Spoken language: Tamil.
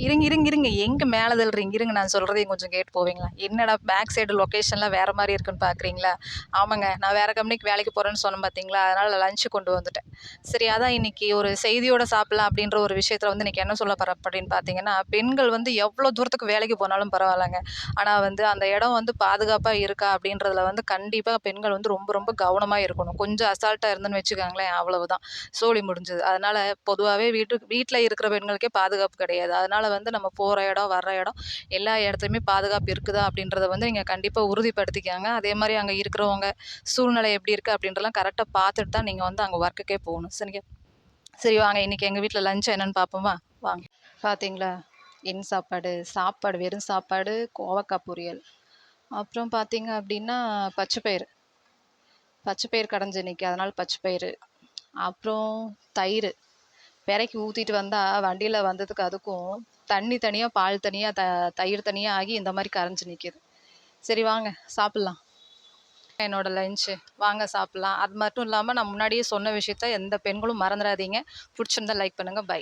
இருங்க இருங்க இருங்க எங்கே மேலே தள்ளுறீங்க? இருங்க நான் சொல்கிறதையும் கொஞ்சம் கேட்டு போவீங்களா? என்னடா பேக் சைடு லொக்கேஷன்லாம் வேறு மாதிரி இருக்குன்னு பார்க்குறீங்களா? ஆமாங்க, நான் வேறு கம்பெனிக்கு வேலைக்கு போகிறேன்னு சொன்னேன் பார்த்தீங்களா? அதனால் லஞ்சு கொண்டு வந்துட்டேன். சரி, அதான் இன்றைக்கி ஒரு செய்தியோட சாப்பிட்லாம் அப்படின்ற ஒரு விஷயத்தில் வந்து இன்றைக்கி என்ன சொல்ல போகிறேன் அப்படின்னு பார்த்தீங்கன்னா, பெண்கள் வந்து எவ்வளோ தூரத்துக்கு வேலைக்கு போனாலும் பரவாயில்லங்க. ஆனால் வந்து அந்த இடம் வந்து பாதுகாப்பாக இருக்கா அப்படின்றதுல வந்து கண்டிப்பாக பெண்கள் வந்து ரொம்ப ரொம்ப கவனமாக இருக்கணும். கொஞ்சம் அசால்ட்டாக இருந்துன்னு வச்சுக்கோங்களேன், அவ்வளவுதான், சோலி முடிஞ்சது. அதனால் பொதுவாகவே வீட்டில் இருக்கிற பெண்களுக்கே பாதுகாப்பு கிடையாது. அதனால் வந்து நம்ம போகிற இடம் வர்ற இடம் எல்லா இடத்துலையுமே பாதுகாப்பு இருக்குதா அப்படின்றத வந்து நீங்கள் கண்டிப்பாக உறுதிப்படுத்திக்காங்க. அதே மாதிரி அங்கே இருக்கிறவங்க சூழ்நிலை எப்படி இருக்குது அப்படின்றலாம் கரெக்டாக பார்த்துட்டு தான் நீங்கள் வந்து அங்கே ஒர்க்குக்கே போகணும். சரிங்க, சரி வாங்க இன்றைக்கி எங்கள் வீட்டில் லஞ்ச் என்னென்னு பார்ப்போமா? வாங்க. பார்த்தீங்களா, என் சாப்பாடு சாப்பாடு வெறும் சாப்பாடு, கோவக்காய் பொரியல், அப்புறம் பார்த்தீங்க அப்படின்னா பச்சைப்பயிறு பச்சைப்பயிறு கடைஞ்சு இன்றைக்கி, அதனால் பச்சைப்பயிறு, அப்புறம் தயிர் பெரைக்கி ஊற்றிட்டு வந்தால் வண்டியில் வந்ததுக்கு அதுக்கும் தண்ணி தனியாக பால் தனியாக தயிர் தனியாக ஆகி இந்த மாதிரி கரைஞ்சி நிற்கிது. சரி வாங்க சாப்பிட்லாம். என்னோட லஞ்சு வாங்க சாப்பிட்லாம். அது மட்டும் இல்லாமல் நான் முன்னாடியே சொன்ன விஷயத்த எந்த பெண்களும் மறந்துடாதீங்க. பிடிச்சிருந்தா லைக் பண்ணுங்கள். பை.